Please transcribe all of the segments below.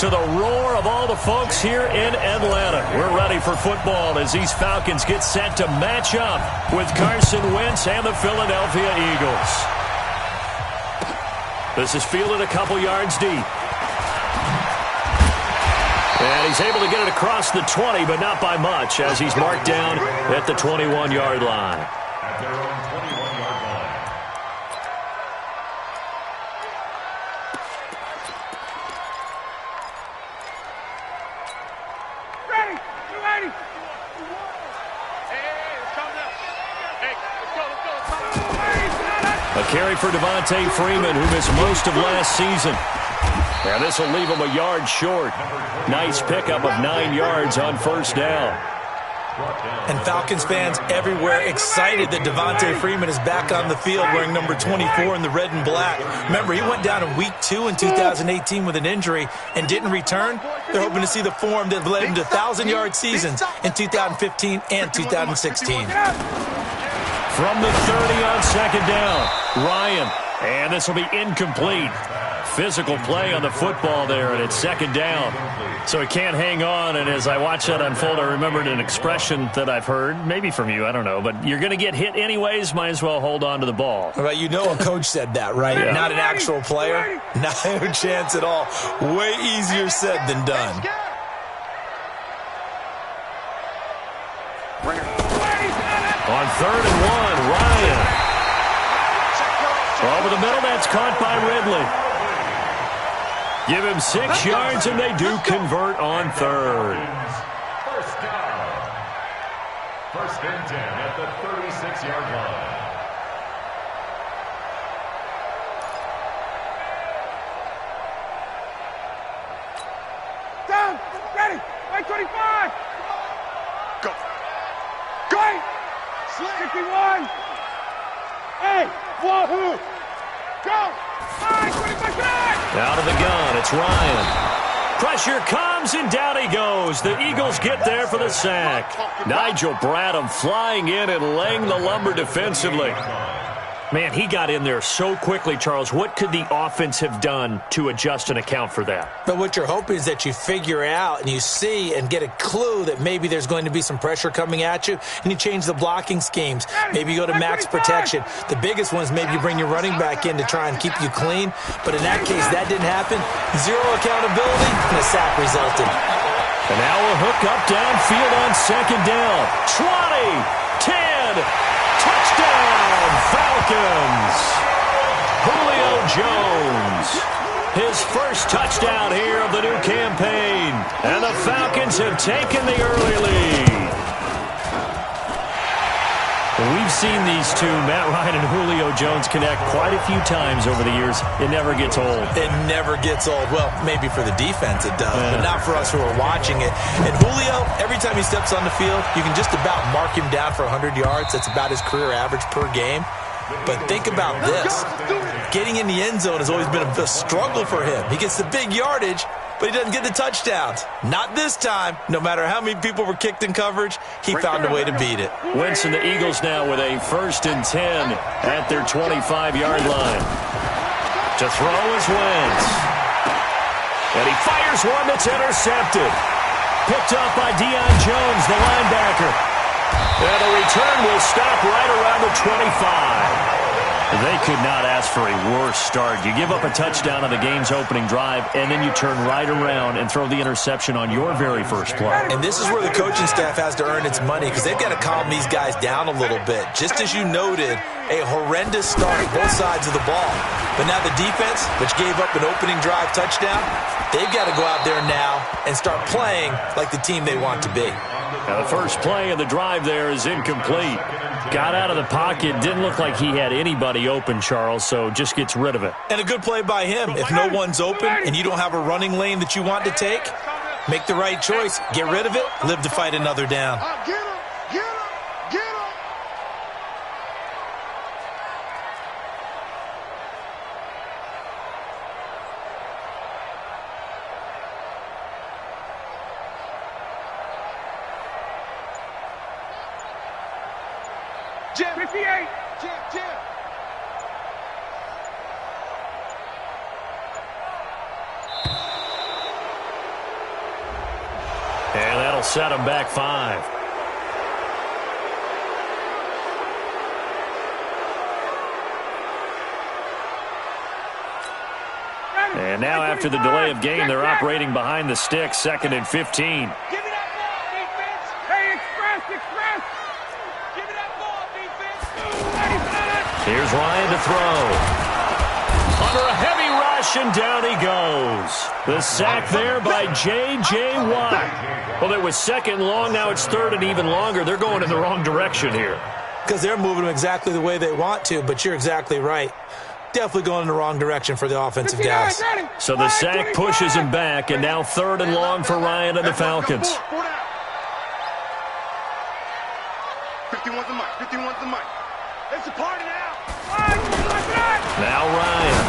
to the roar of all the folks here in Atlanta. We're ready for football as these Falcons get set to match up with Carson Wentz and the Philadelphia Eagles. This is fielded a couple yards deep. And he's able to get it across the 20, but not by much, as he's marked down at the 21-yard line. At their own 21-yard line. Ready! You ready? Hey, let's come now. Hey, let's go. A carry for Devontae Freeman, who missed most of last season. And this will leave him a yard short. Nice pickup of 9 yards on first down. And Falcons fans everywhere excited that Devontae Freeman is back on the field wearing number 24 in the red and black. Remember, he went down in week 2 in 2018 with an injury and didn't return. They're hoping to see the form that led him to 1,000-yard seasons in 2015 and 2016. From the 30 on second down, Ryan. And this will be incomplete. Physical play on the football there, and it's second down. So he can't hang on, and as I watch that unfold, I remembered an expression that I've heard, maybe from you, I don't know, but you're going to get hit anyways, might as well hold on to the ball. Well, you know a coach said that, right? Yeah. Not an actual player. No chance at all. Way easier said than done. On 3rd and 1, Ryan. Over the middle, that's caught by Ridley. Give him 6 yards, and they do convert on 3rd. First down. 1st and 10 at the 36-yard line. Down! Ready! 25! Go! Go! 61! Hey! Wahoo! Go! 25! Out of the gun, it's Ryan. Pressure comes, and down he goes. The Eagles get there for the sack. Nigel Bradham flying in and laying the lumber defensively. Man, he got in there so quickly, Charles. What could the offense have done to adjust and account for that? But what you're hoping is that you figure out and you see and get a clue that maybe there's going to be some pressure coming at you, and you change the blocking schemes. Maybe you go to max protection. The biggest one is maybe you bring your running back in to try and keep you clean. But in that case, that didn't happen. Zero accountability, and a sack resulted. And now a hook up downfield on second down. 20, 10, touchdown, Falcons! Julio Jones. His first touchdown here of the new campaign. And the Falcons have taken the early lead. We've seen these two, Matt Ryan and Julio Jones, connect quite a few times over the years. It never gets old. It never gets old. Well, maybe for the defense it does, but not for us who are watching it. And Julio, every time he steps on the field, you can just about mark him down for 100 yards. That's about his career average per game. But think about this. Getting in the end zone has always been a struggle for him. He gets the big yardage, but he doesn't get the touchdowns. Not this time. No matter how many people were kicked in coverage, he found a way to beat it. Wentz and the Eagles now with a 1st and 10 at their 25-yard line. To throw is Wentz. And he fires one that's intercepted. Picked up by Deion Jones, the linebacker. And the return will stop right around the 25. They could not ask for a worse start. You give up a touchdown on the game's opening drive, and then you turn right around and throw the interception on your very first play. And this is where the coaching staff has to earn its money, because they've got to calm these guys down a little bit. Just as you noted, a horrendous start both sides of the ball. But now the defense, which gave up an opening drive touchdown, they've got to go out there now and start playing like the team they want to be. Now the first play of the drive there is incomplete. Got out of the pocket. Didn't look like he had anybody open, Charles, so just gets rid of it. And a good play by him. If no one's open and you don't have a running lane that you want to take, make the right choice. Get rid of it. Live to fight another down. Get him! Get him! Get him! Jim, 58! Jim! That'll set them back 5. And now after the delay of game, they're operating behind the sticks, 2nd and 15. Give me that ball, defense. Hey, express. Give me that ball, defense. Here's Ryan to throw. Under a heavy rush, and down he goes. The sack there by J.J. Watt. Well, it was 2nd long. Now it's 3rd and even longer. They're going in the wrong direction here. Because they're moving them exactly the way they want to, but you're exactly right. Definitely going in the wrong direction for the offensive guys. So the sack pushes him back, and now 3rd and long for Ryan and the Falcons. 51's the mic. 51's the mic. It's a party now. Now Ryan.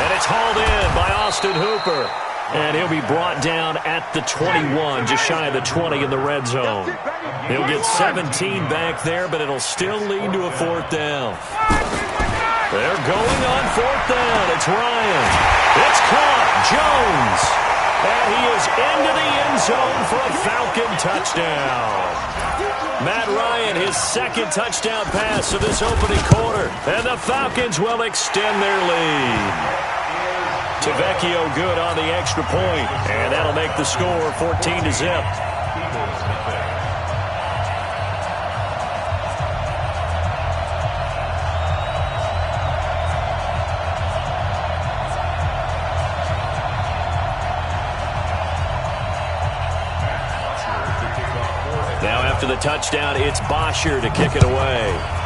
And it's hauled in by Austin Hooper. And he'll be brought down at the 21, just shy of the 20 in the red zone. He'll get 17 back there, but it'll still lead to a 4th down. They're going on 4th down. It's Ryan. It's caught. Jones. And he is into the end zone for a Falcon touchdown. Matt Ryan, his 2nd touchdown pass of this opening quarter. And the Falcons will extend their lead. Tavecchio good on the extra point. And that'll make the score 14-0. Now after the touchdown, it's Bosher to kick it away.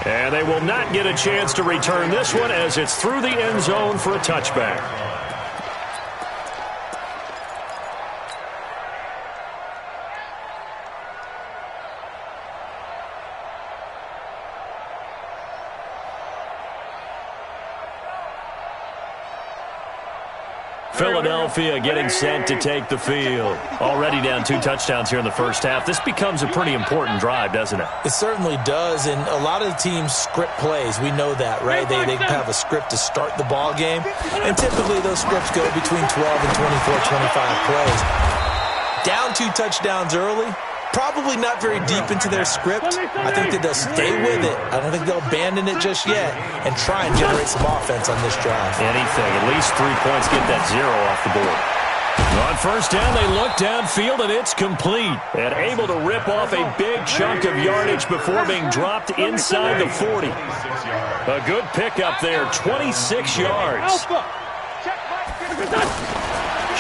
And they will not get a chance to return this one as it's through the end zone for a touchback. Philadelphia getting set to take the field. Already down 2 touchdowns here in the first half. This becomes a pretty important drive, doesn't it? It certainly does, and a lot of the teams script plays. We know that, right? They have a script to start the ball game, and typically those scripts go between 12 and 24, 25 plays. Down 2 touchdowns early, probably not very deep into their script. I think that they'll stay with it. I don't think they'll abandon it just yet and try and generate some offense on this drive. Anything. At least 3 points. Get that 0 off the board. On 1st down, they look downfield, and it's complete. And able to rip off a big chunk of yardage before being dropped inside the 40. A good pickup there, 26 yards.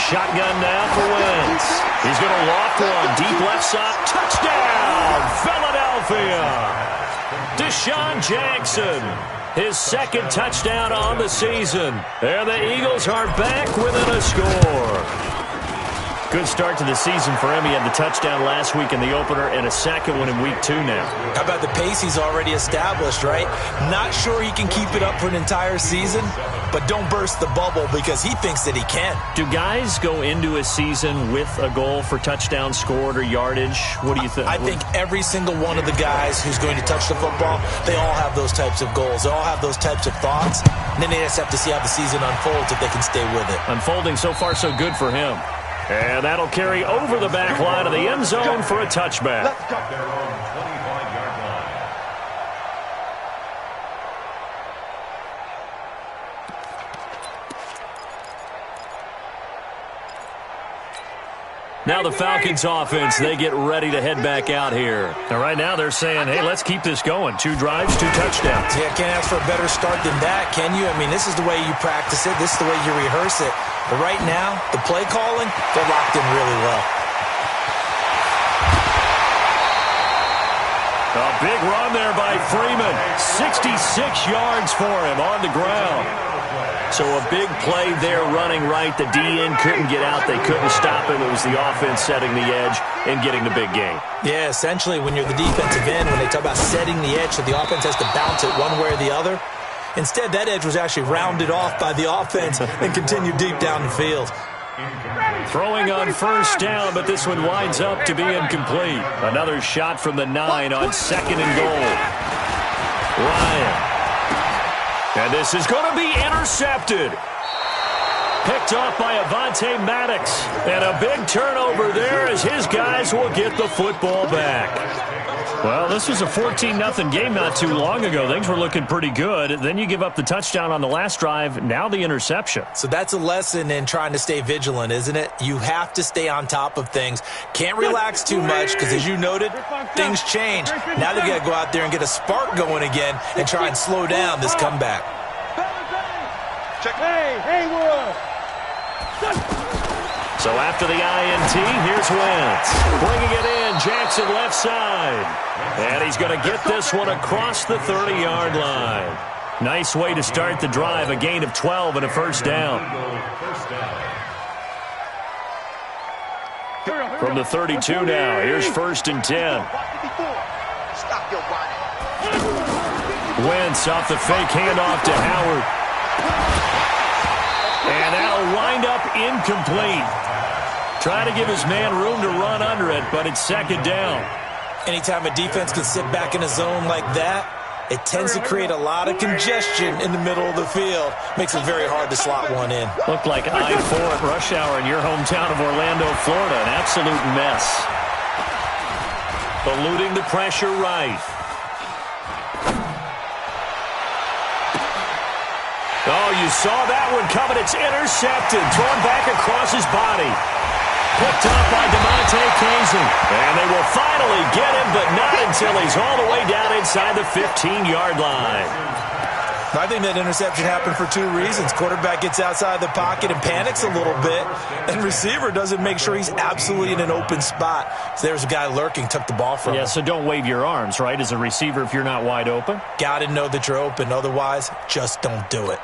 Shotgun now for Wentz. He's going to loft one. Deep left side. Touchdown, Philadelphia. Deshaun Jackson. His 2nd touchdown on the season. And the Eagles are back within a score. Good start to the season for him. He had the touchdown last week in the opener and a 2nd one in week 2 now. How about the pace he's already established, right? Not sure he can keep it up for an entire season, but don't burst the bubble because he thinks that he can. Do guys go into a season with a goal for touchdown scored or yardage? What do you think? I think every single one of the guys who's going to touch the football, they all have those types of goals. They all have those types of thoughts. And then they just have to see how the season unfolds if they can stay with it. Unfolding so far so good for him. And that'll carry over the back line of the end zone for a touchback. Their own 25-yard line. Now the Falcons offense, they get ready to head back out here. And right now they're saying, hey, let's keep this going. 2 drives, 2 touchdowns. Yeah, can't ask for a better start than that, can you? I mean, this is the way you practice it. This is the way you rehearse it. But right now, the play calling, they're locked in really well. A big run there by Freeman. 66 yards for him on the ground. So a big play there running right. The DN couldn't get out. They couldn't stop him. It was the offense setting the edge and getting the big gain. Yeah, essentially when you're the defensive end, when they talk about setting the edge so the offense has to bounce it one way or the other, instead that edge was actually rounded off by the offense and continued deep down the field. Throwing on 1st down, but this one winds up to be incomplete. Another shot from the 9 on 2nd and goal. Ryan. And this is going to be intercepted. Picked off by Avonte Maddox. And a big turnover there as his guys will get the football back. Well, this was a 14-0 game not too long ago. Things were looking pretty good. Then you give up the touchdown on the last drive. Now the interception. So that's a lesson in trying to stay vigilant, isn't it? You have to stay on top of things. Can't relax too much because, as you noted, things change. Now they've got to go out there and get a spark going again and try and slow down this comeback. Hey, Haywood! So after the INT, here's Wentz. Bringing it in, Jackson left side. And he's going to get this one across the 30-yard line. Nice way to start the drive, a gain of 12 and a first down. From the 32 now, here's 1st and 10. Wentz off the fake handoff to Howard. And that'll wind up incomplete. Trying to give his man room to run under it, but it's 2nd down. Anytime a defense can sit back in a zone like that, it tends to create a lot of congestion in the middle of the field. Makes it very hard to slot one in. Looked like I-4 at rush hour in your hometown of Orlando, Florida. An absolute mess. Eluding the pressure right. Oh, you saw that one coming. It's intercepted. Thrown back across his body. Picked up by DeMonte Kazin. And they will finally get him, but not until he's all the way down inside the 15-yard line. I think that interception happened for 2 reasons. Quarterback gets outside the pocket and panics a little bit, and receiver doesn't make sure he's absolutely in an open spot. So there's a guy lurking, took the ball from him. Yeah, so don't wave your arms, right, as a receiver if you're not wide open? Got to know that you're open. Otherwise, just don't do it.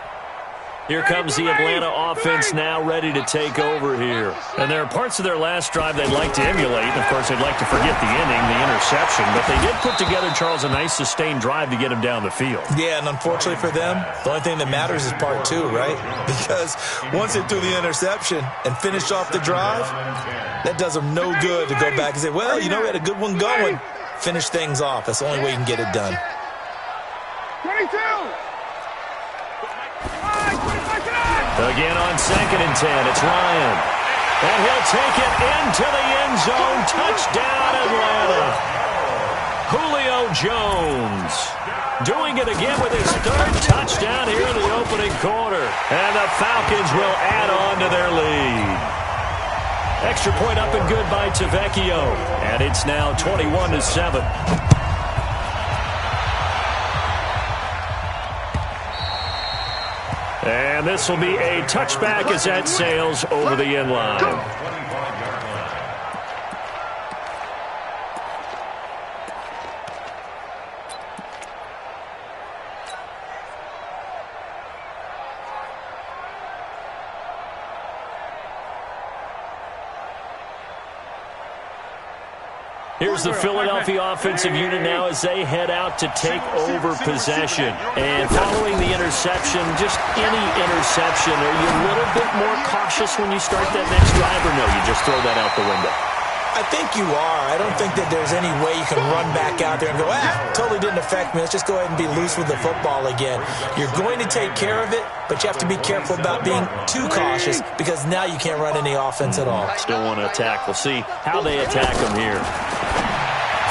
Here comes the Atlanta offense now ready to take over here. And there are parts of their last drive they'd like to emulate. Of course, they'd like to forget the inning, the interception. But they did put together, Charles, a nice sustained drive to get him down the field. Yeah, and unfortunately for them, the only thing that matters is part 2, right? Because once they threw the interception and finished off the drive, that does them no good to go back and say, well, you know, we had a good one going. Finish things off. That's the only way you can get it done. 22! Again on 2nd and 10, it's Ryan. And he'll take it into the end zone. Touchdown, Atlanta. Julio Jones doing it again with his 3rd touchdown here in the opening quarter. And the Falcons will add on to their lead. Extra point up and good by Tavecchio. And it's now 21-7. And this will be a touchback as that sails over the end line. Here's the Philadelphia offensive unit now as they head out to take over possession. And following the interception, just any interception, are you a little bit more cautious when you start that next drive, or no, you just throw that out the window? I think you are. I don't think that there's any way you can run back out there and go, totally didn't affect me. Let's just go ahead and be loose with the football again. You're going to take care of it, but you have to be careful about being too cautious because now you can't run any offense at all. Still want to attack. We'll see how they attack them here.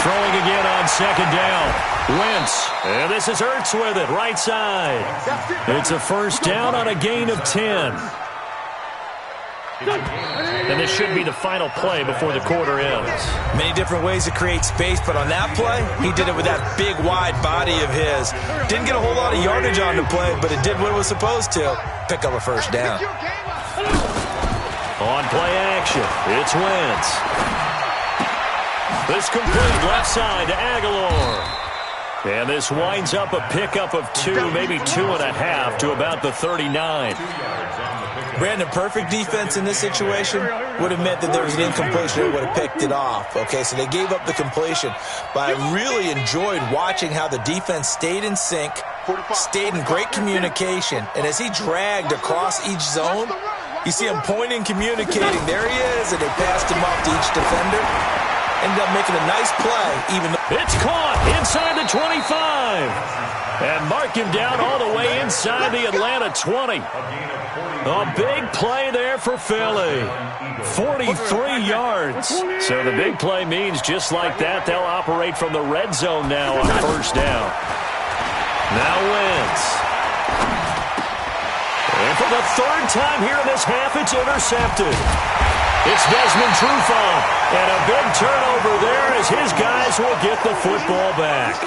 Throwing again on 2nd down. Wentz. And this is Ertz with it, right side. It's a first down on a gain of 10. And this should be the final play before the quarter ends. Many different ways to create space, but on that play, he did it with that big, wide body of his. Didn't get a whole lot of yardage on the play, but it did what it was supposed to. Pick up a first down. On play action, it's Wentz. This complete left side to Aguilar. And this winds up a pickup of 2, maybe 2.5 to about the 39. Brandon, perfect defense in this situation would have meant that there was an incompletion. They would have picked it off. Okay, so they gave up the completion. But I really enjoyed watching how the defense stayed in sync, stayed in great communication. And as he dragged across each zone, you see him pointing, communicating. There he is, and they passed him off to each defender. Ended up making a nice play. Even it's caught inside the 25. And mark him down all the way inside the Atlanta 20. A big play there for Philly. 43 yards. So the big play means just like that, they'll operate from the red zone now on first down. Now Wentz. And for the third time here in this half, it's intercepted. It's Desmond Trufant. And a big turnover there as his guys will get the football back.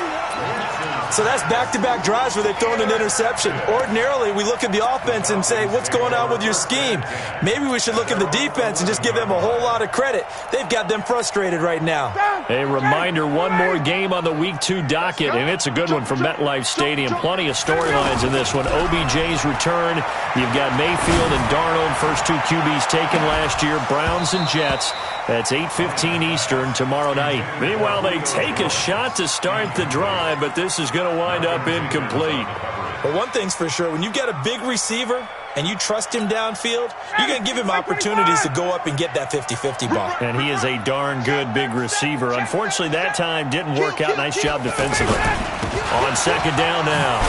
So that's back-to-back drives where they've thrown an interception. Ordinarily, we look at the offense and say, what's going on with your scheme? Maybe we should look at the defense and just give them a whole lot of credit. They've got them frustrated right now. A reminder, one more game on the Week 2 docket, and it's a good one from MetLife Stadium. Plenty of storylines in this one. OBJ's return. You've got Mayfield and Darnold, first two QBs taken last year. Browns and Jets. That's 8:15 Eastern tomorrow night. Meanwhile, they take a shot to start the drive, but this is going to wind up incomplete. But one thing's for sure, when you get a big receiver and you trust him downfield, you're going to give him opportunities to go up and get that 50-50 ball. And he is a darn good big receiver. Unfortunately, that time didn't work out. Nice job defensively. On second down now,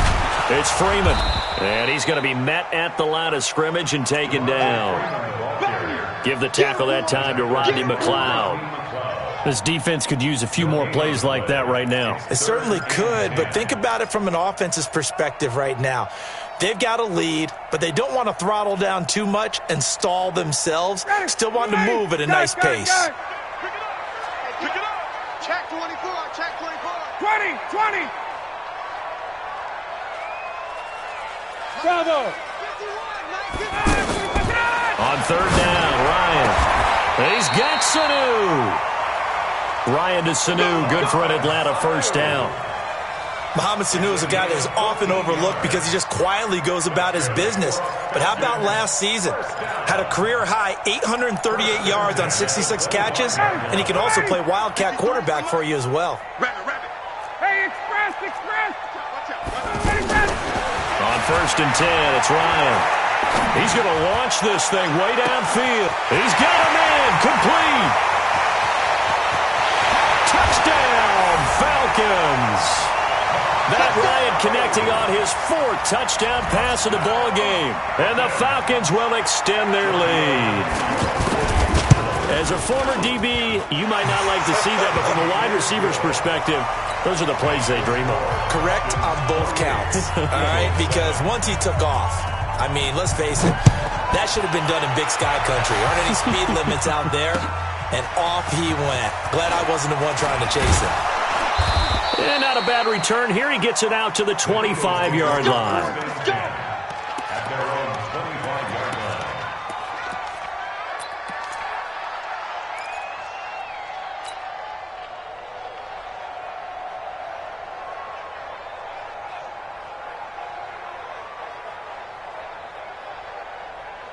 it's Freeman. And he's going to be met at the line of scrimmage and taken down. Give the tackle that time to Rodney McLeod. This defense could use a few more plays like that right now. It certainly could, but think about it from an offense's perspective right now. They've got a lead, but they don't want to throttle down too much and stall themselves. Still want to move at a nice pace. Pick it up. Check 24. Check 24. 20. Bravo. On third down, Ryan. He's got Sanu. Ryan to Sanu, good for an Atlanta first down. Mohamed Sanu is a guy that is often overlooked because he just quietly goes about his business. But how about last season? Had a career-high 838 yards on 66 catches, and he can also play Wildcat quarterback for you as well. Hey, express. On first and 10, it's Ryan. He's going to launch this thing way downfield. He's got him in. Complete. Touchdown, Falcons. Matt Ryan connecting on his fourth touchdown pass of the ball game. And the Falcons will extend their lead. As a former DB, you might not like to see that, but from a wide receiver's perspective, those are the plays they dream of. Correct on both counts. All right, because once he took off, I mean, let's face it, that should have been done in Big Sky Country. Aren't any speed limits out there? And off he went. Glad I wasn't the one trying to chase him. And not a bad return. Here he gets it out to the 25-yard line. At their own 25-yard line.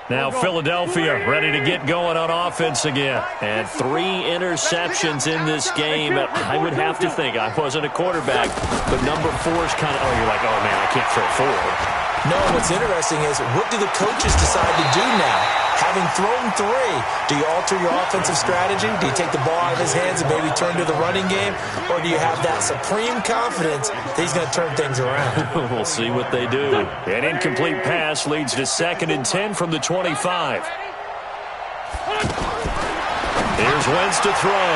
Now Philadelphia ready to get going on offense again. And 3 interceptions in this game. I would have to think, I wasn't a quarterback, but number 4 is kind of, you're like, oh man, I can't throw 4. No, what's interesting is, what do the coaches decide to do now? Having thrown 3, do you alter your offensive strategy? Do you take the ball out of his hands and maybe turn to the running game? Or do you have that supreme confidence that he's going to turn things around? We'll see what they do. An incomplete pass leads to 2nd and 10 from the 25. Here's Wentz to throw.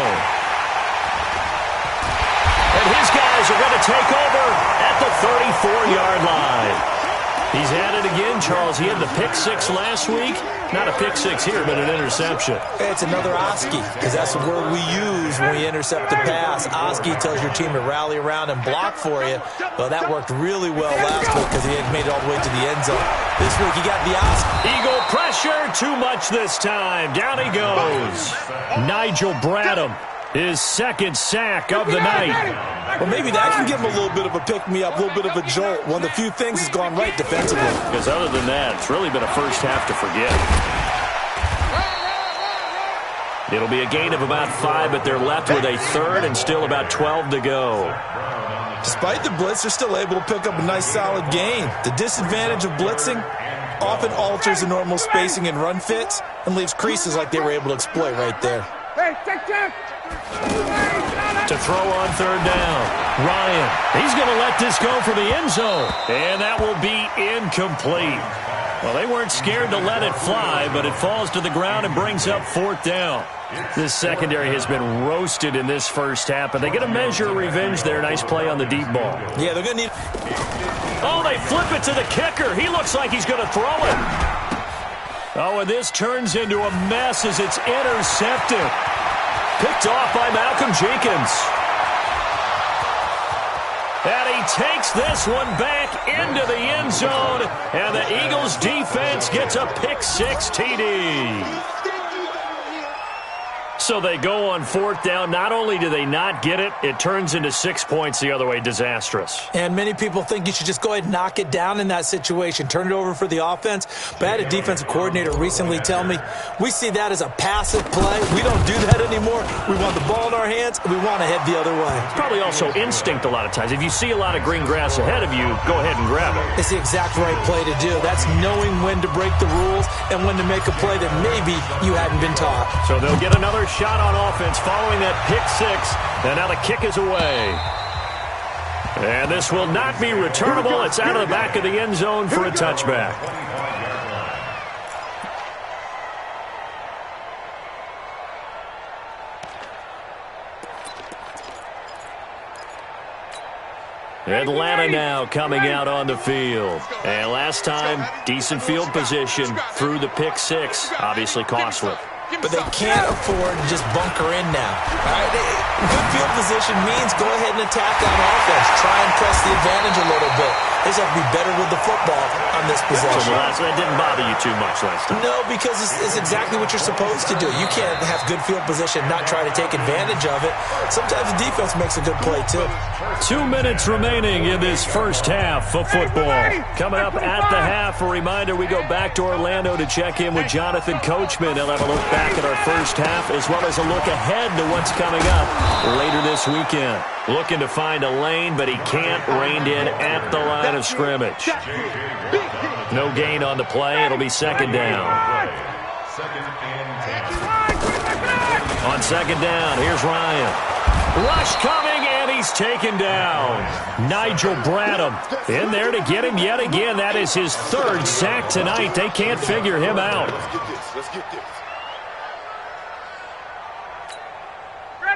And his guys are going to take over at the 34-yard line. He's at it again, Charles. He had the pick 6 last week. Not a pick 6 here, but an interception. It's another Oski, because that's the word we use when we intercept the pass. Oski tells your team to rally around and block for you. Well, that worked really well last week because he had made it all the way to the end zone. This week he got the Oski. Eagle pressure, too much this time. Down he goes. Nigel Bradham, his 2nd sack of the night. Well, maybe that can give him a little bit of a pick-me-up, a little bit of a jolt. One of the few things has gone right defensively. Because other than that, it's really been a first half to forget. It'll be a gain of about 5, but they're left with a 3rd and still about 12 to go. Despite the blitz, they're still able to pick up a nice, solid gain. The disadvantage of blitzing often alters the normal spacing and run fits and leaves creases like they were able to exploit right there. Hey, check. To throw on third down. Ryan, he's going to let this go for the end zone. And that will be incomplete. Well, they weren't scared to let it fly, but it falls to the ground and brings up fourth down. This secondary has been roasted in this first half, but they get a measure of revenge there. Nice play on the deep ball. Yeah, they're going to need... Oh, they flip it to the kicker. He looks like he's going to throw it. Oh, and this turns into a mess as it's intercepted. Picked off by Malcolm Jenkins. And he takes this one back into the end zone, and the Eagles defense gets a pick-six TD. So they go on fourth down. Not only do they not get it, it turns into 6 points the other way. Disastrous. And many people think you should just go ahead and knock it down in that situation. Turn it over for the offense. But I had a defensive coordinator recently tell me, we see that as a passive play. We don't do that anymore. We want the ball in our hands, and we want to head the other way. It's probably also instinct a lot of times. If you see a lot of green grass ahead of you, go ahead and grab it. It's the exact right play to do. That's knowing when to break the rules and when to make a play that maybe you hadn't been taught. So they'll get another shot on offense following that pick six, and now the kick is away. And this will not be returnable. It's out of the back of the end zone for a touchback. Atlanta now coming out on the field. And last time, decent field position through the pick six. Obviously costly. But they can't afford to just bunker in now. All right? Good field position means go ahead and attack on offense. Try and press the advantage a little bit. They just have to be better with the football on this possession. So that didn't bother you too much last time. No, because it's exactly what you're supposed to do. You can't have good field position, not try to take advantage of it. Sometimes the defense makes a good play, too. 2 minutes remaining in this first half of football. Coming up at the half, a reminder, we go back to Orlando to check in with Jonathan Coachman. He'll have a look back at our first half as well as a look ahead to what's coming up later this weekend. Looking to find a lane, but he can't rein in at the line of scrimmage. No gain on the play. It'll be second down. On second down, here's Ryan. Rush coming, and he's taken down. Nigel Bradham in there to get him yet again. That is his third sack tonight. They can't figure him out.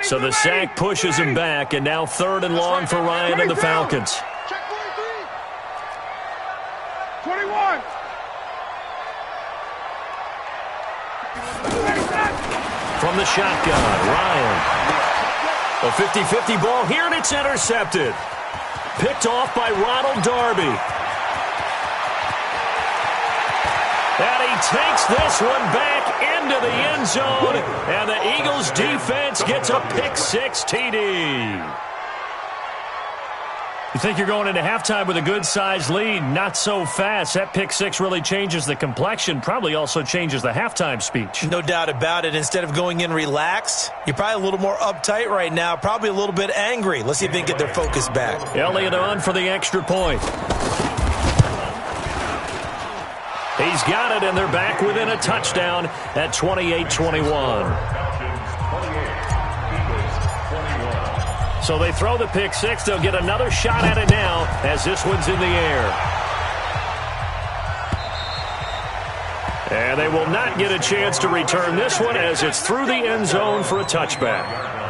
So the sack pushes him back, and now third and long for Ryan and the Falcons. 21. From the shotgun, Ryan. A 50-50 ball here, and it's intercepted. Picked off by Ronald Darby. And he takes this one back into the end zone, and the Eagles defense gets a pick-six TD. You think you're going into halftime with a good-sized lead? Not so fast. That pick-six really changes the complexion, probably also changes the halftime speech. No doubt about it. Instead of going in relaxed, you're probably a little more uptight right now, probably a little bit angry. Let's see if they can get their focus back. Elliott on for the extra point. He's got it, and they're back within a touchdown at 28-21. So they throw the pick six. They'll get another shot at it now as this one's in the air. And they will not get a chance to return this one as it's through the end zone for a touchback.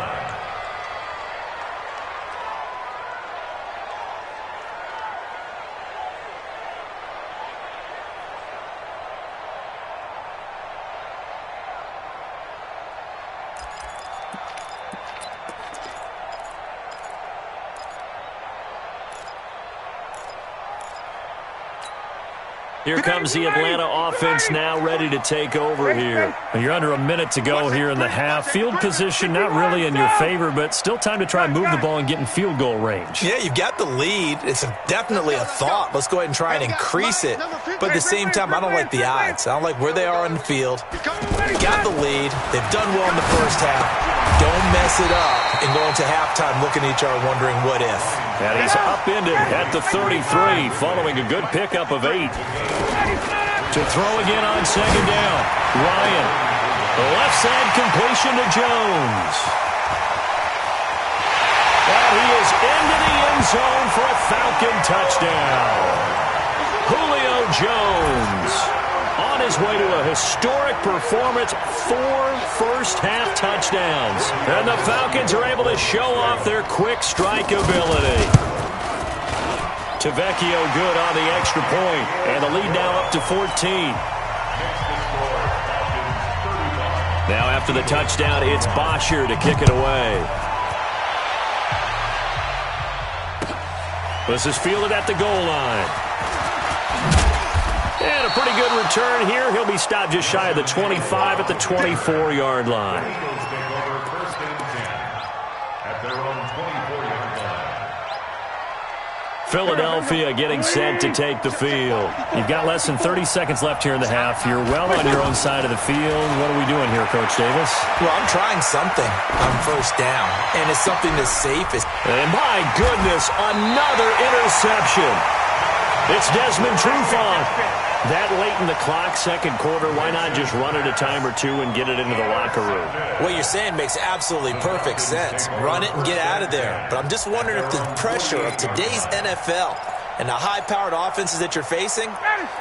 Here comes the Atlanta offense now ready to take over here. You're under a minute to go here in the half. Field position not really in your favor, but still time to try and move the ball and get in field goal range. Yeah, you've got the lead. It's definitely a thought. Let's go ahead and try and increase it. But at the same time, I don't like the odds. I don't like where they are on the field. Got the lead. They've done well in the first half. Don't mess it up and go into halftime looking at each other wondering what if. And he's upended at the 33 following a good pickup of 8. To throw again on second down. Ryan. The left side completion to Jones. And he is into the end zone for a Falcon touchdown. Julio Jones on his way to a historic performance, 4 first-half touchdowns. And the Falcons are able to show off their quick strike ability. Tavecchio good on the extra point, and the lead now up to 14. Now after the touchdown, it's Bosher to kick it away. This is fielded at the goal line. And a pretty good return here. He'll be stopped just shy of the 25 at the 24-yard line. Philadelphia getting set to take the field. You've got less than 30 seconds left here in the half. You're well on your own side of the field. What are we doing here, Coach Davis? Well, I'm trying something on first down, and it's something as safe as... And my goodness, another interception. It's Desmond Trufant. That late in the clock, second quarter, why not just run it a time or two and get it into the locker room? What you're saying makes absolutely perfect sense. Run it and get out of there. But I'm just wondering if the pressure of today's NFL and the high-powered offenses that you're facing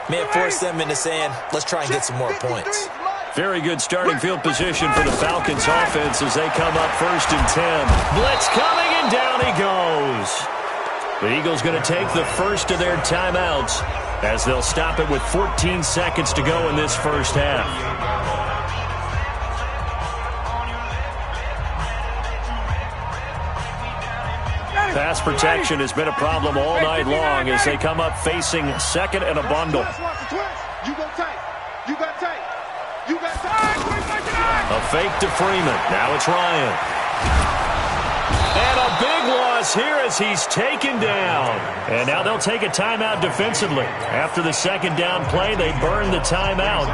may have forced them into saying, let's try and get some more points. Very good starting field position for the Falcons offense as they come up 1st and 10. Blitz coming, and down he goes. The Eagles going to take the first of their timeouts as they'll stop it with 14 seconds to go in this first half. Pass protection has been a problem all night long as they come up facing second and a bundle. A fake to Freeman. Now it's Ryan. And a big loss here as he's taken down. And now they'll take a timeout defensively. After the second down play, they burn the timeout,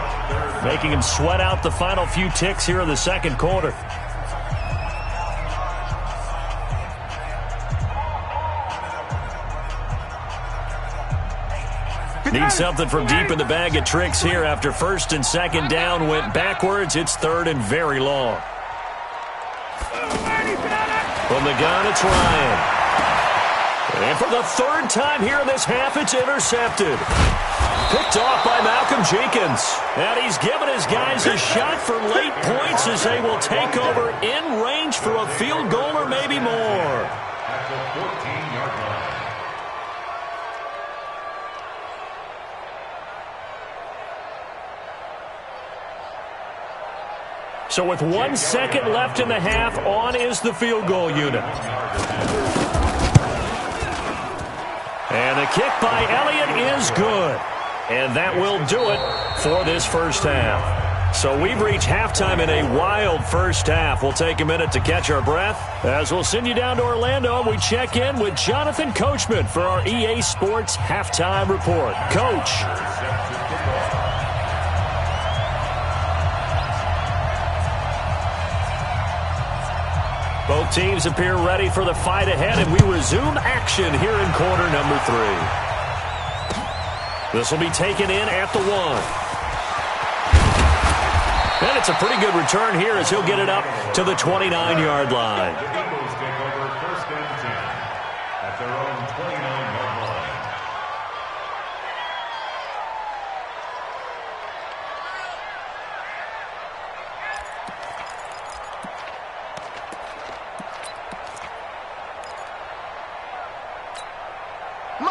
making him sweat out the final few ticks here in the second quarter. Need something from deep in the bag of tricks here after first and second down went backwards. It's third and very long. From the gun, it's Ryan. And for the third time here in this half, it's intercepted. Picked off by Malcolm Jenkins. And he's given his guys a shot for late points as they will take over in range for a field goal or maybe more. At the 14-yard line. So with 1 second left in the half, on is the field goal unit. And the kick by Elliott is good. And that will do it for this first half. So we've reached halftime in a wild first half. We'll take a minute to catch our breath as we'll send you down to Orlando and we check in with Jonathan Coachman for our EA Sports Halftime Report. Coach. Both teams appear ready for the fight ahead, and we resume action here in quarter number 3. This will be taken in at the 1. And it's a pretty good return here as he'll get it up to the 29-yard line. The Eagles take over 1st and 10 at their own 29-yard line.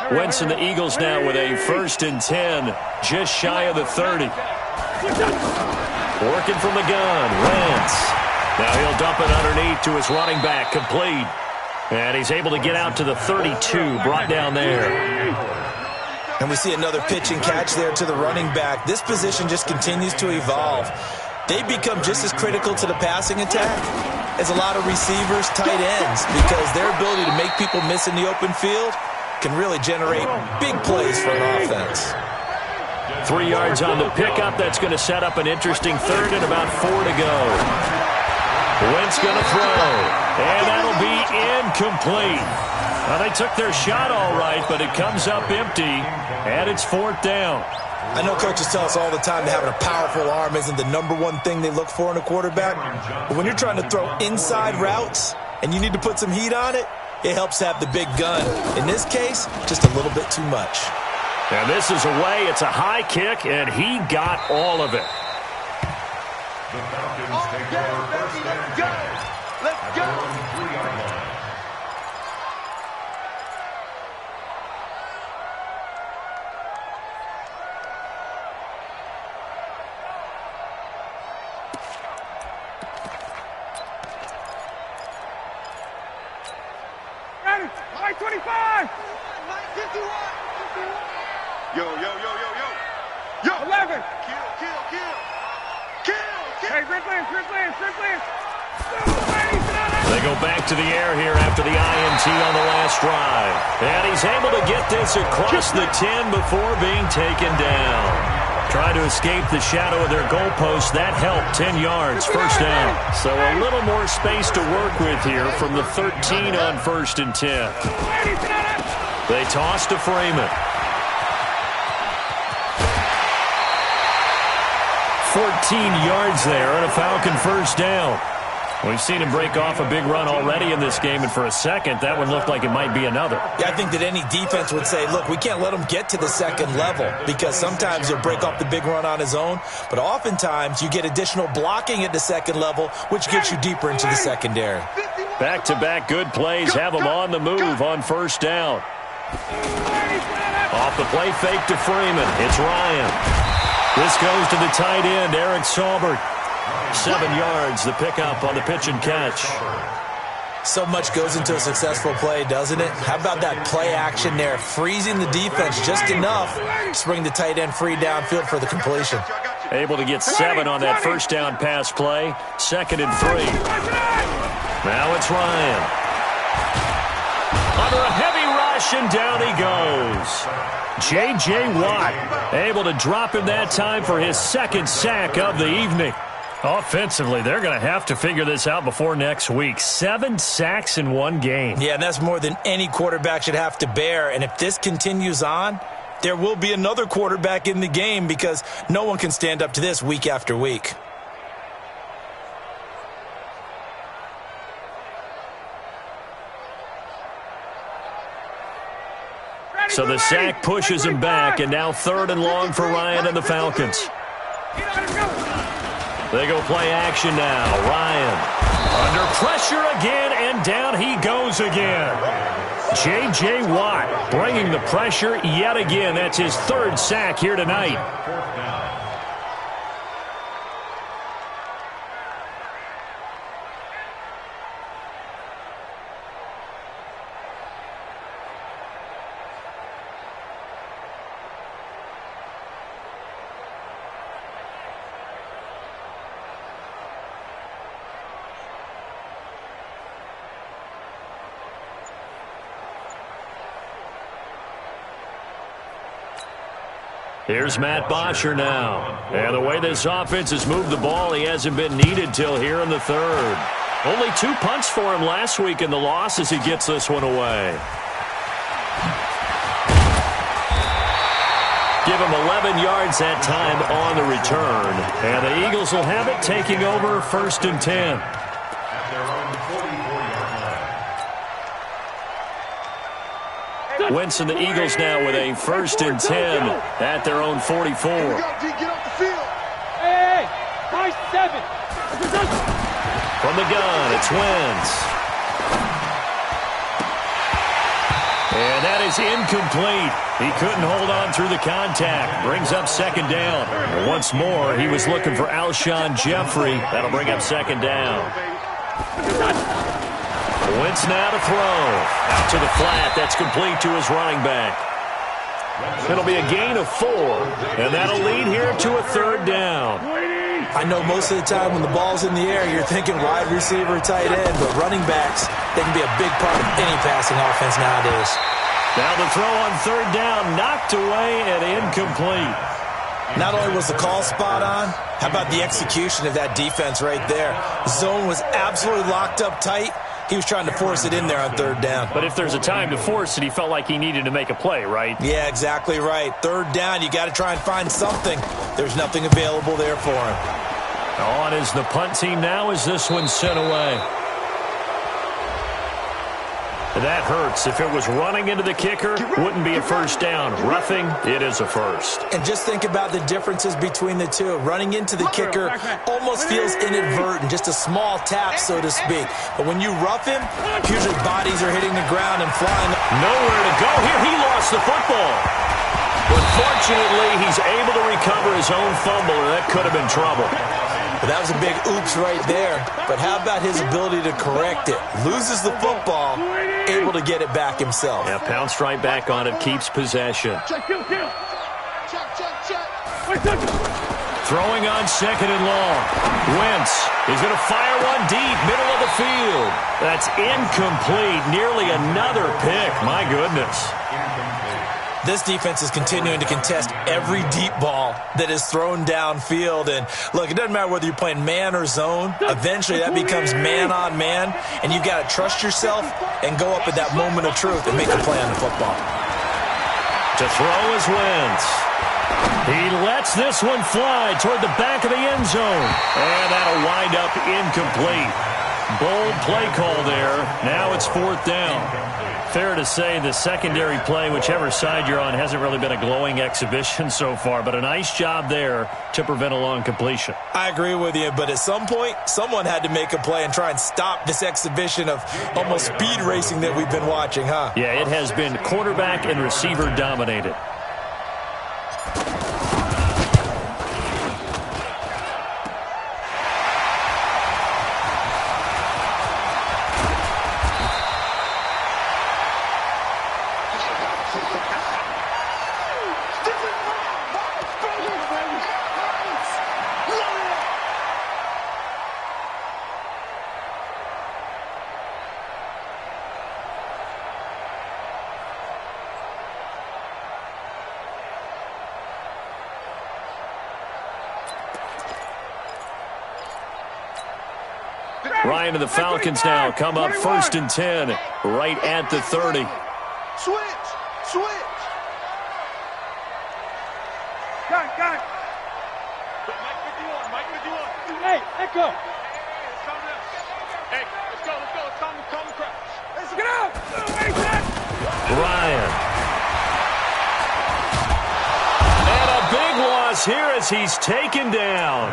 Wentz and the Eagles now with a 1st and 10, just shy of the 30. Working from the gun, Wentz. Now he'll dump it underneath to his running back, complete. And he's able to get out to the 32, brought down there. And we see another pitch and catch there to the running back. This position just continues to evolve. They become just as critical to the passing attack as a lot of receivers, tight ends, because their ability to make people miss in the open field can really generate big plays for an offense. 3 yards on the pickup. That's going to set up an interesting third and about 4 to go. Wentz going to throw, and that'll be incomplete. Well, they took their shot all right, but it comes up empty, and it's 4th down. I know coaches tell us all the time that having a powerful arm isn't the #1 thing they look for in a quarterback, but when you're trying to throw inside routes and you need to put some heat on it, It helps have the big gun. In this case, just a little bit too much. And this is away. It's a high kick, and he got all of it. The Falcons take over first and 10. Let's go. 3-yard line. Ready? Line 25. Yo, yo, yo, yo, yo. Yo. 11. Kill. Hey, Riplance. They go back to the air here after the INT on the last drive. And he's able to get this across the 10 before being taken down. Trying to escape the shadow of their goalpost. That helped. 10 yards, first down. So a little more space to work with here from the 13 on first and 10. They toss to Freeman. 14 yards there and a Falcon first down. We've seen him break off a big run already in this game, and for a second, that one looked like it might be another. Yeah, I think that any defense would say, look, we can't let him get to the second level because sometimes he'll break off the big run on his own, but oftentimes you get additional blocking at the second level, which gets you deeper into the secondary. Back-to-back good plays have him on the move on first down. Off the play fake to Freeman. It's Ryan. This goes to the tight end, Eric Saubert. 7 yards, the pickup on the pitch and catch. So much goes into a successful play, doesn't it? How about that play action there? Freezing the defense just enough to bring the tight end free downfield for the completion. Able to get 7 on that first down pass play. 2nd and 3. Now it's Ryan. Under a heavy rush, and down he goes. J.J. Watt able to drop him that time for his 2nd sack of the evening. Offensively, they're going to have to figure this out before next week. 7 sacks in one game. Yeah, and that's more than any quarterback should have to bear. And if this continues on, there will be another quarterback in the game because no one can stand up to this week after week. So the sack pushes him back, and now 3rd and long for Ryan and the Falcons. They go play action now. Ryan under pressure again, and down he goes again. J.J. Watt bringing the pressure yet again. That's his 3rd sack here tonight. Here's Matt Bosher now. And the way this offense has moved the ball, he hasn't been needed till here in the 3rd. Only 2 punts for him last week in the loss as he gets this one away. Give him 11 yards that time on the return. And the Eagles will have it, taking over 1st and 10. Wentz and the Eagles now with a 1st and 10 at their own 44. Get off the field. Hey, 7. From the gun, it's Wentz. And that is incomplete. He couldn't hold on through the contact. Brings up 2nd down. And once more, he was looking for Alshon Jeffrey. That'll bring up 2nd down. Wentz now to throw. Out to the flat. That's complete to his running back. It'll be a gain of 4. And that'll lead here to a 3rd down. I know most of the time when the ball's in the air, you're thinking wide receiver, tight end, but running backs, they can be a big part of any passing offense nowadays. Now the throw on 3rd down, knocked away and incomplete. Not only was the call spot on, how about the execution of that defense right there? The zone was absolutely locked up tight. He was trying to force it in there on 3rd down. But if there's a time to force it, he felt like he needed to make a play, right? Yeah, exactly right. 3rd down, you got to try and find something. There's nothing available there for him. On is the punt team now as this one's sent away. That hurts. If it was running into the kicker, wouldn't be a first down. Roughing, it is a first. And just think about the differences between the two. Running into the kicker almost feels inadvertent, just a small tap, so to speak. But when you rough him, usually bodies are hitting the ground and flying. Nowhere to go here. He lost the football. But fortunately, he's able to recover his own fumble, or that could have been trouble. But that was a big oops right there. But how about his ability to correct it? Loses the football, able to get it back himself. Yeah, pounced right back on it, keeps possession. Check. Throwing on second and long. Wentz is going to fire one deep, middle of the field. That's incomplete. Nearly another pick. My goodness. This defense is continuing to contest every deep ball that is thrown downfield. And, look, it doesn't matter whether you're playing man or zone. Eventually, that becomes man on man. And you've got to trust yourself and go up at that moment of truth and make a play on the football. To throw is Wentz. He lets this one fly toward the back of the end zone. And that'll wind up incomplete. Bold play call there. Now it's fourth down. Fair to say the secondary play, whichever side you're on, hasn't really been a glowing exhibition so far, but a nice job there to prevent a long completion. I agree with you, but at some point, someone had to make a play and try and stop this exhibition of almost speed racing that we've been watching, huh? Yeah, it has been quarterback and receiver dominated. Ryan and the Falcons now come up 1st and 10, right at the 30. Switch. Got it. Mike 51. Hey, Echo. Hey, let's go. It's time to crash. Let's get out. Ryan. And a big loss here as he's taken down.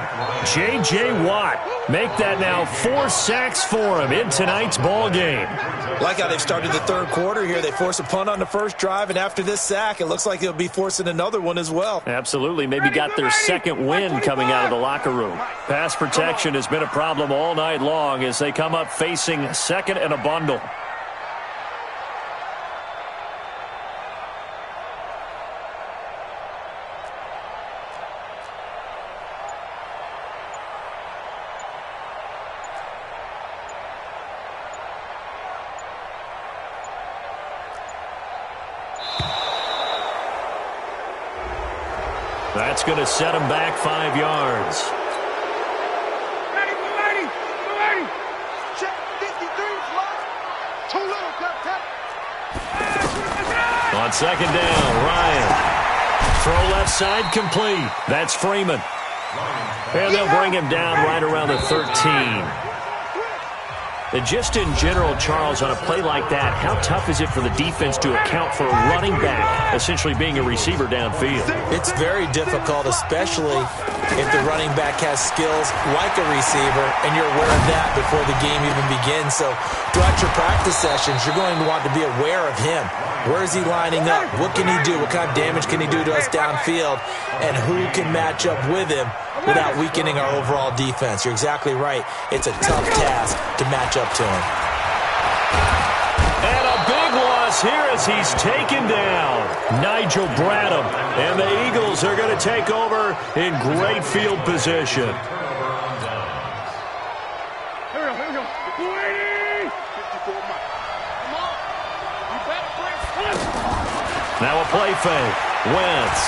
J.J. Watt. Make that now 4 sacks for him in tonight's ball game. Like how they've started the third quarter here. They force a punt on the first drive, and after this sack, it looks like they'll be forcing another one as well. Absolutely. Maybe got their second win coming out of the locker room. Pass protection has been a problem all night long as they come up facing second and a bundle. That's going to set him back 5 yards. Ready. Check 53 left. Too little, tap. On second down, Ryan. Throw left side complete. That's Freeman. And they'll bring him down right around the 13. And just in general, Charles, on a play like that, how tough is it for the defense to account for a running back essentially being a receiver downfield? It's very difficult, especially if the running back has skills like a receiver, and you're aware of that before the game even begins. So throughout your practice sessions, you're going to want to be aware of him. Where is he lining up? What can he do? What kind of damage can he do to us downfield? And who can match up with him without weakening our overall defense? You're exactly right. It's a tough task to match up to him. And a big loss here as he's taken down. Nigel Bradham. And the Eagles are going to take over in great field position. Here we go. 280. 54 Mike. Come on. You better bring. Now a play fake. Wentz.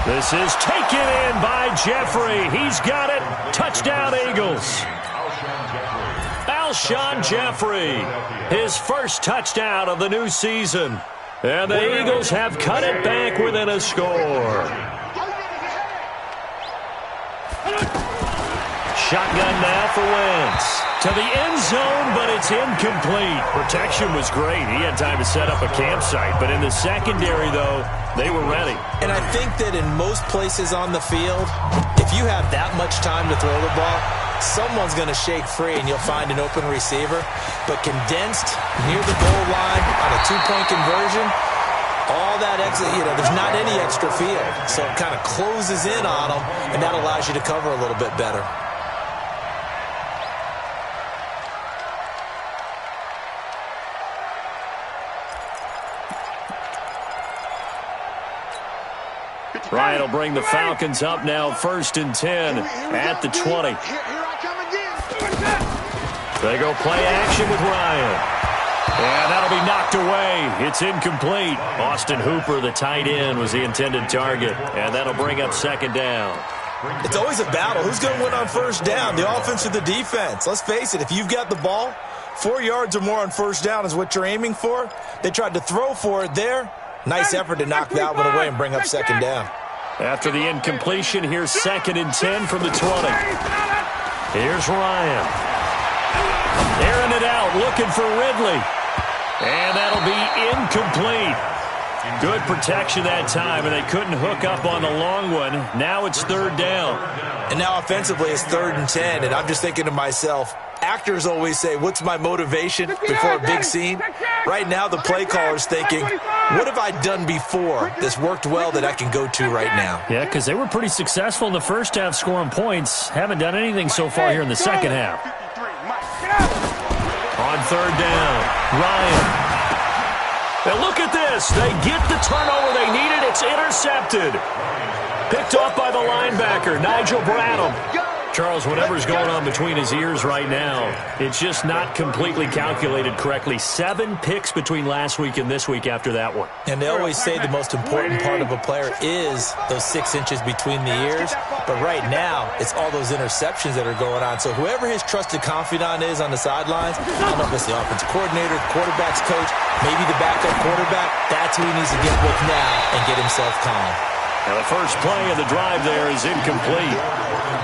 This is taken in by Jeffrey. He's got it. Touchdown, Eagles. Alshon Jeffrey, his first touchdown of the new season. And the Eagles have cut it back within a score. Shotgun now for Wentz. to the end zone, but it's incomplete. Protection was great. He had time to set up a campsite, but in the secondary, though, they were ready. And I think that in most places on the field, if you have that much time to throw the ball, someone's going to shake free and you'll find an open receiver. But condensed near the goal line on a two-point conversion, all that extra, there's not any extra field. So it kind of closes in on them, and that allows you to cover a little bit better. Ryan will bring the Falcons up now, 1st and 10 at the 20. Here I come again. They go play action with Ryan. And that'll be knocked away. It's incomplete. Austin Hooper, the tight end, was the intended target. And that'll bring up 2nd down. It's always a battle. Who's going to win on 1st down, the offense or the defense? Let's face it, if you've got the ball, 4 yards or more on 1st down is what you're aiming for. They tried to throw for it there. Nice effort to knock that one away and bring up 2nd down. After the incompletion, here's 2nd and 10 from the 20. Here's Ryan. Airing it out, looking for Ridley. And that'll be incomplete. Good protection that time, and they couldn't hook up on the long one. Now it's 3rd down. And now offensively it's 3rd and 10, and I'm just thinking to myself, actors always say, what's my motivation before a big scene? Right now the play caller's thinking, what have I done before that's worked well that I can go to right now? Yeah, because they were pretty successful in the first half scoring points. Haven't done anything so far here in the second half. On 3rd down, Ryan. Now look at this. They get the turnover they needed. It's intercepted. Picked off by the linebacker, Nigel Bradham. Charles, whatever's going on between his ears right now, it's just not completely calculated correctly. 7 picks between last week and this week after that one. And they always say the most important part of a player is those 6 inches between the ears. But right now, it's all those interceptions that are going on. So whoever his trusted confidant is on the sidelines, I don't know if it's the offensive coordinator, quarterback's coach, maybe the backup quarterback, that's who he needs to get with now and get himself calm. Now the first play of the drive there is incomplete.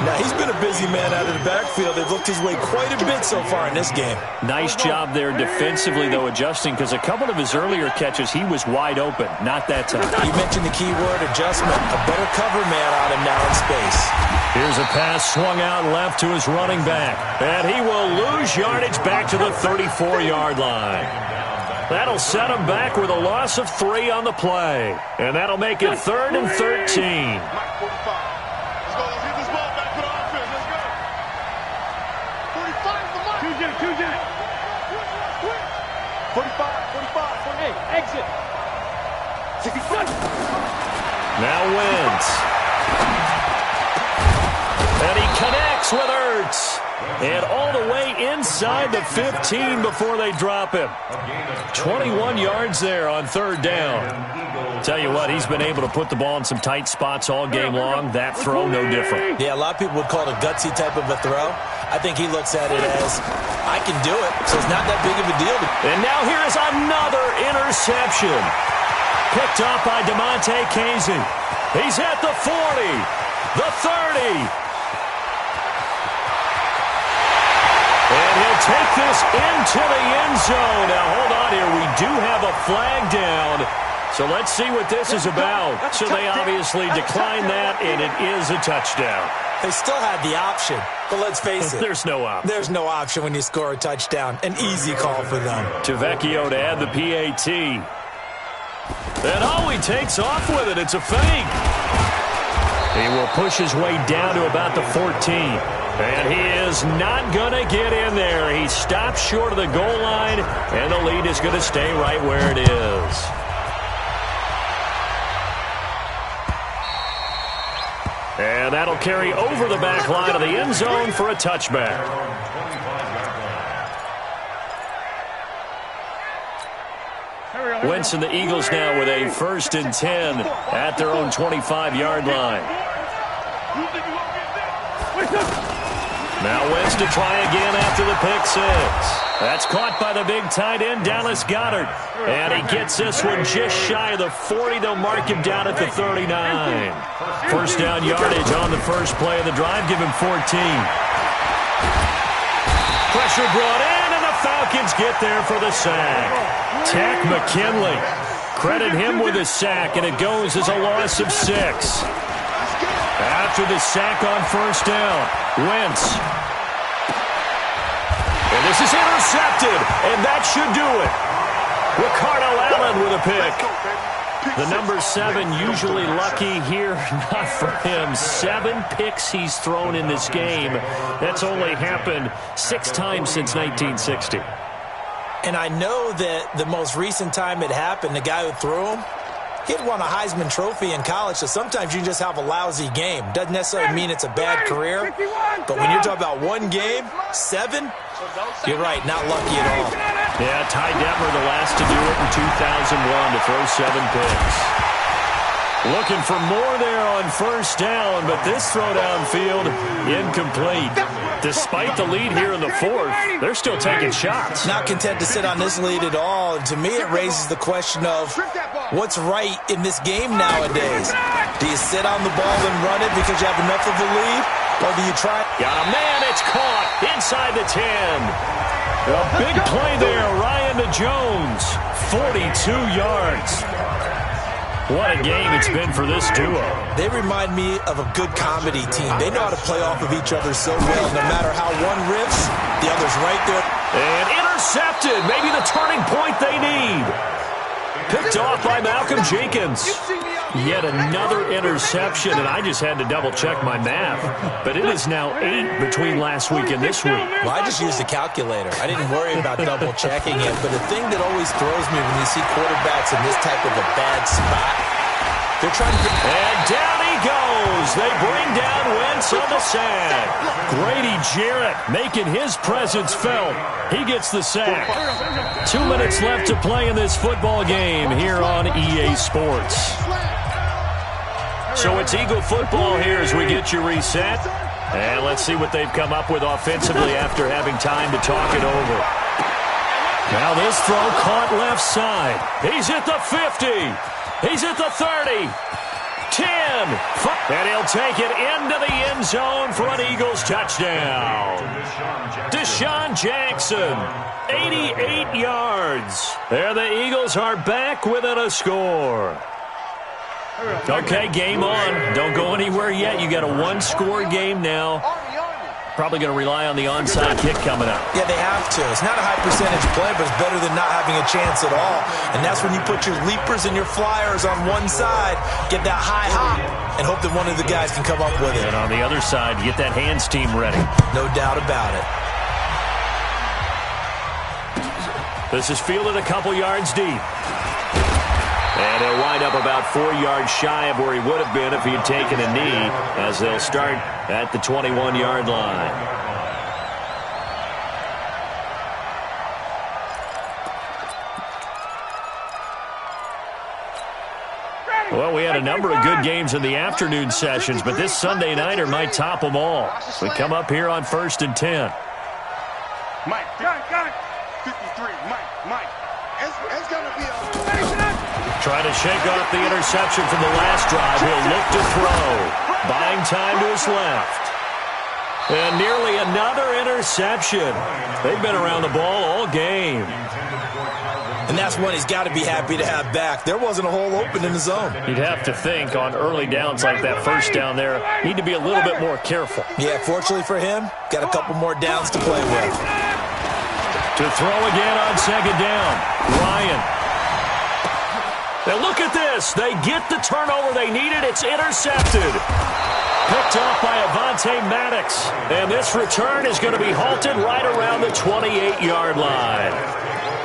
Now he's been a busy man out of the backfield. They've looked his way quite a bit so far in this game. Nice job there defensively, though, adjusting, because a couple of his earlier catches, he was wide open. Not that time. You mentioned the key word, adjustment. A better cover man on him now in space. Here's a pass swung out left to his running back. And he will lose yardage back to the 34-yard line. That'll set him back with a loss of 3 on the play. And that'll make it 3rd and 13. Exit. Now Wentz. And he connects with Ertz. And all the way inside the 15 before they drop him. 21 yards there on 3rd down. Tell you what, he's been able to put the ball in some tight spots all game long. That throw, no different. Yeah, a lot of people would call it a gutsy type of a throw. I think he looks at it as, I can do it, so it's not that big of a deal. And now here is another interception. Picked up by DeMonte Casey. He's at the 40, the 30. And he'll take this into the end zone. Now, hold on here. We do have a flag down. So let's see what this is about. So they obviously declined that, and it is a touchdown. They still had the option, but let's face it. There's no option. There's no option when you score a touchdown. An easy call for them. Tavecchio to add the PAT. And he takes off with it. It's a fake. He will push his way down to about the 14. And he is not going to get in there. He stops short of the goal line, and the lead is going to stay right where it is. And that'll carry over the back line of the end zone for a touchback. Wentz and the Eagles now with a 1st and 10 at their own 25-yard line. Now Wentz to try again after the pick 6. That's caught by the big tight end, Dallas Goedert. And he gets this one just shy of the 40. They'll mark him down at the 39. 1st down yardage on the first play of the drive. Give him 14. Pressure brought in, and the Falcons get there for the sack. Tack McKinley. Credit him with a sack, and it goes as a loss of 6. After the sack on first down, Wentz. And this is intercepted, and that should do it. Ricardo Allen with a pick. The number 7 usually lucky here, not for him. 7 picks he's thrown in this game. That's only happened 6 times since 1960. And I know that the most recent time it happened, the guy who threw him, he had won a Heisman Trophy in college, so sometimes you just have a lousy game. Doesn't necessarily mean it's a bad career, but when you're talking about one game, 7, you're right, not lucky at all. Yeah, Ty Detmer, the last to do it in 2001 to throw 7 picks. Looking for more there on first down, but this throw downfield incomplete. Despite the lead here in the 4th, they're still taking shots. Not content to sit on this lead at all. And to me, it raises the question of what's right in this game nowadays. Do you sit on the ball and run it because you have enough of a lead? Or do you try? Got a man, it's caught inside the 10. A big play there, Ryan to Jones. 42 yards. What a game it's been for this duo. They remind me of a good comedy team. They know how to play off of each other so well. No matter how one riffs, the other's right there. And intercepted. Maybe the turning point they need. Picked off by Malcolm Jenkins. Yet another interception, and I just had to double-check my math. But it is now 8 between last week and this week. Well, I just used a calculator. I didn't worry about double-checking it. But the thing that always throws me when you see quarterbacks in this type of a bad spot, they're trying to... And down he goes. They bring down Wentz on the sack. Grady Jarrett making his presence felt. He gets the sack. 2 minutes left to play in this football game here on EA Sports. So it's Eagle football here as we get you reset. And let's see what they've come up with offensively after having time to talk it over. Now this throw caught left side. He's at the 50. He's at the 30. 10. And he'll take it into the end zone for an Eagles touchdown. Deshaun Jackson, 88 yards. There the Eagles are back within a score. Okay, game on. Don't go anywhere yet. You got a 1-score game now. Probably going to rely on the onside kick coming up. Yeah, they have to. It's not a high percentage play, but it's better than not having a chance at all. And that's when you put your leapers and your flyers on one side, get that high hop, and hope that one of the guys can come up with it. And on the other side, get that hands team ready. No doubt about it. This is fielded a couple yards deep. And he'll wind up about 4 yards shy of where he would have been if he had taken a knee, as they'll start at the 21-yard line. Well, we had a number of good games in the afternoon sessions, but this Sunday nighter might top them all. We come up here on 1st and 10. Mike, got it. 53, Mike. It's going to be a... Trying to shake off the interception from the last drive. He'll look to throw. Buying time to his left. And nearly another interception. They've been around the ball all game. And that's one he's got to be happy to have back. There wasn't a hole open in the zone. You'd have to think on early downs like that first down there, need to be a little bit more careful. Yeah, fortunately for him, got a couple more downs to play with. To throw again on second down. Ryan. Now look at this. They get the turnover they needed. It's intercepted. Picked off by Avonte Maddox. And this return is going to be halted right around the 28-yard line.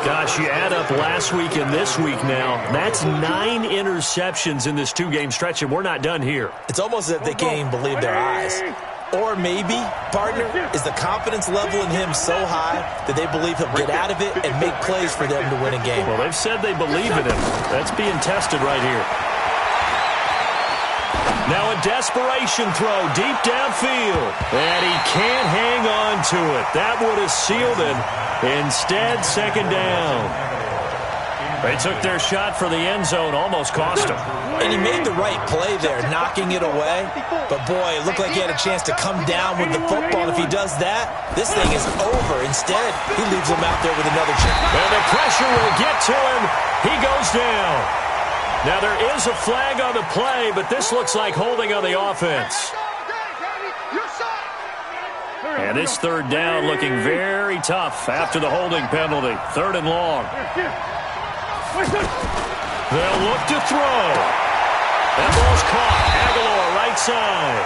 Gosh, you add up last week and this week now. That's 9 interceptions in this 2-game stretch, and we're not done here. It's almost as if they can't even believe their eyes. Or maybe, partner, is the confidence level in him so high that they believe he'll get out of it and make plays for them to win a game. Well, they've said they believe in him. That's being tested right here. Now a desperation throw deep downfield. And he can't hang on to it. That would have sealed it. Instead, second down. They took their shot for the end zone, almost cost him. And he made the right play there, knocking it away. But, boy, it looked like he had a chance to come down with the football. And if he does that, this thing is over. Instead, he leaves him out there with another chance. And the pressure will get to him. He goes down. Now, there is a flag on the play, but this looks like holding on the offense. And this third down looking very tough after the holding penalty. 3rd and long. They'll look to throw. That ball's caught. Aguilar right side.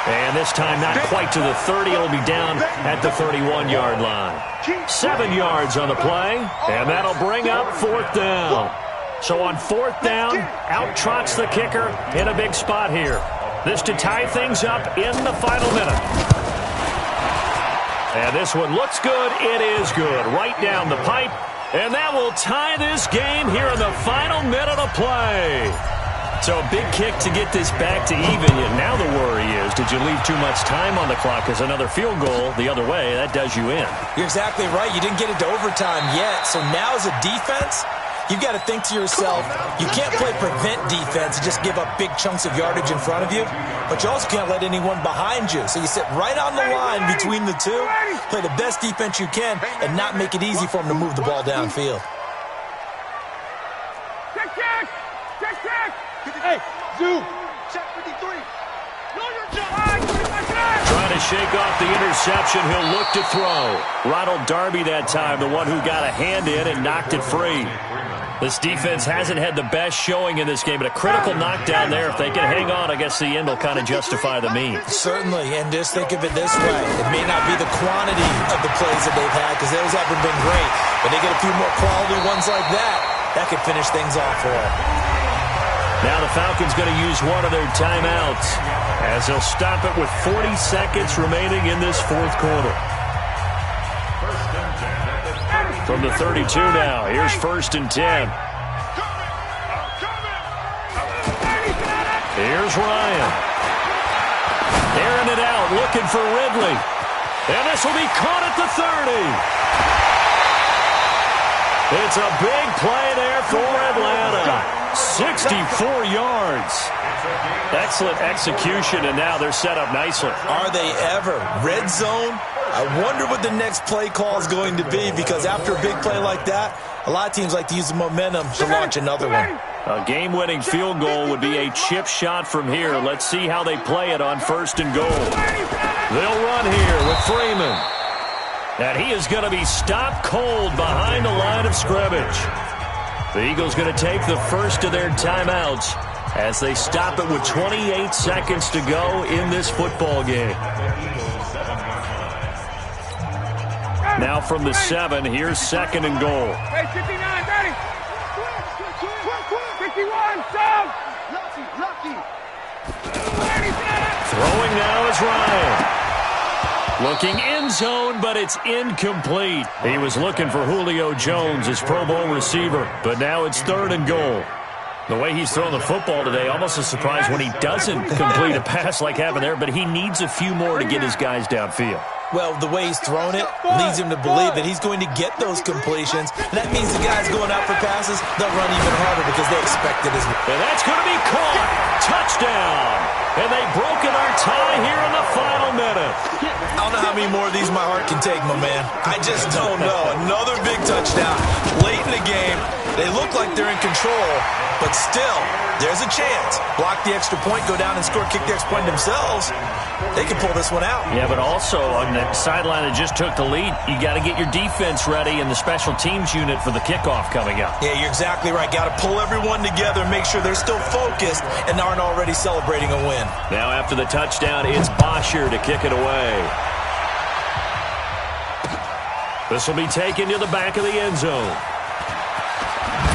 And this time not quite to the 30. It'll be down at the 31-yard line. 7 yards on the play. And that'll bring up 4th down. So on 4th down, out trots the kicker in a big spot here. This to tie things up in the final minute. And this one looks good. It is good. Right down the pipe. And that will tie this game here in the final minute of play. So a big kick to get this back to even. Now the worry is, did you leave too much time on the clock? Because another field goal the other way, that does you in. You're exactly right. You didn't get it to overtime yet. So now as a defense, you've got to think to yourself, you can't play prevent defense and just give up big chunks of yardage in front of you, but you also can't let anyone behind you. So you sit right on the line between the two, play the best defense you can, and not make it easy for them to move the ball downfield. Check, check! Check, check! Hey, zoom! Check 53! Trying to shake off the interception. He'll look to throw. Ronald Darby that time, the one who got a hand in and knocked it free. This defense hasn't had the best showing in this game, but a critical knockdown there. If they can hang on, I guess the end will kind of justify the means. Certainly, and just think of it this way. It may not be the quantity of the plays that they've had, because those haven't been great, but they get a few more quality ones like that. That could finish things off for them. Now the Falcons going to use one of their timeouts as they'll stop it with 40 seconds remaining in this 4th quarter. From the 32 now, here's 1st and 10. Here's Ryan. Airing it out, looking for Ridley. And this will be caught at the 30. It's a big play there for Atlanta. 64 yards. Excellent execution, and now they're set up nicely. Are they ever? Red zone? I wonder what the next play call is going to be, because after a big play like that, a lot of teams like to use the momentum to launch another one. A game-winning field goal would be a chip shot from here. Let's see how they play it on 1st and goal. They'll run here with Freeman. And he is going to be stopped cold behind the line of scrimmage. The Eagles going to take the first of their timeouts as they stop it with 28 seconds to go in this football game. Now from the 7, here's 2nd and goal. Hey, 59, ready. 51, stop. Lucky. Throwing now is Ryan. Looking end zone, but it's incomplete. He was looking for Julio Jones, his Pro Bowl receiver, but now it's 3rd and goal. The way he's thrown the football today, almost a surprise when he doesn't complete a pass like happened there, but he needs a few more to get his guys downfield. Well, the way he's thrown it leads him to believe that he's going to get those completions. And that means the guys going out for passes, they'll run even harder because they expect it as well. And that's going to be caught. Touchdown. And they've broken our tie here in the final minute. I don't know how many more of these my heart can take, my man. I just don't know. Another big touchdown late in the game. They look like they're in control, but still, there's a chance. Block the extra point, go down and score, kick the extra point themselves. They can pull this one out. Yeah, but also on the sideline that just took the lead, you got to get your defense ready and the special teams unit for the kickoff coming up. Yeah, you're exactly right. Got to pull everyone together and make sure they're still focused and aren't already celebrating a win. Now after the touchdown, it's Bosher to kick it away. This will be taken to the back of the end zone.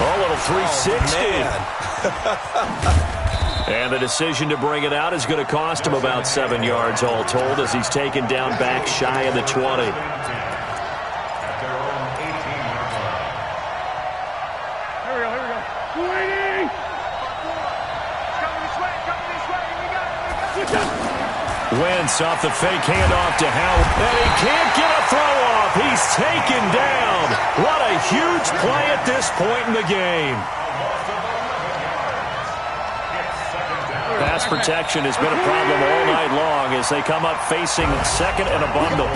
Oh, a little 360. Oh, and the decision to bring it out is going to cost him about 7 yards all told as he's taken down back shy of the 20. Here we go. 20! Coming this way, we got it. Wentz off the fake handoff to Howard. And he can't get a throw off. He's taken down. What a huge play at this point in the game. Pass protection has been a problem all night long as they come up facing second and a bundle.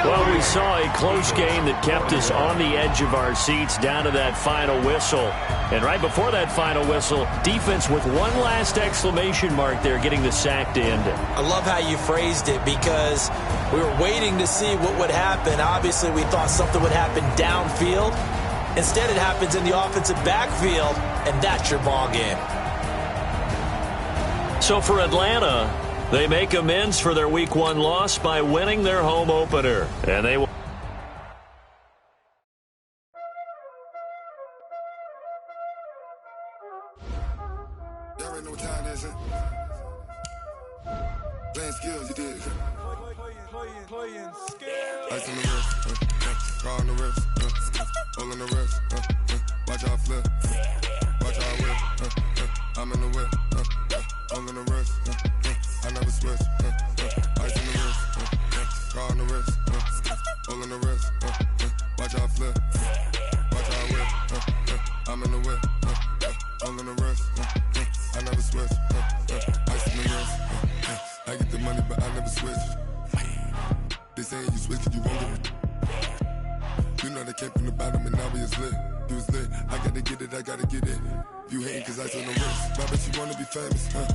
Well, we saw a close game that kept us on the edge of our seats down to that final whistle. And right before that final whistle, defense with one last exclamation mark there, getting the sack to end it. I love how you phrased it because we were waiting to see what would happen. Obviously, we thought something would happen downfield. Instead, it happens in the offensive backfield, and that's your ball game. So for Atlanta, they make amends for their Week 1 loss by winning their home opener. And they will. Y'all already know what time it is, huh? Playing skills, you did. Playing skills. Ice on the wrist, car on the wrist, hole on the wrist, watch how I flip, watch how I whip, I'm in the whip, hole on the wrist, I never switch, ice on the wrist, car on the wrist, hole on the wrist, watch how I flip, watch how I whip, I'm in the whip, hole on the wrist, I never switch, ice on the wrist, I get the money but I never switch. They saying you switch cause you won't get it. You know they came from the bottom and now we is lit. You was lit, I gotta get it, I gotta get it. You hating cause ice on the wrist. I bet you wanna be famous, huh?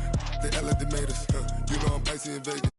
They act like they made us, huh? You know I'm icy in Vegas.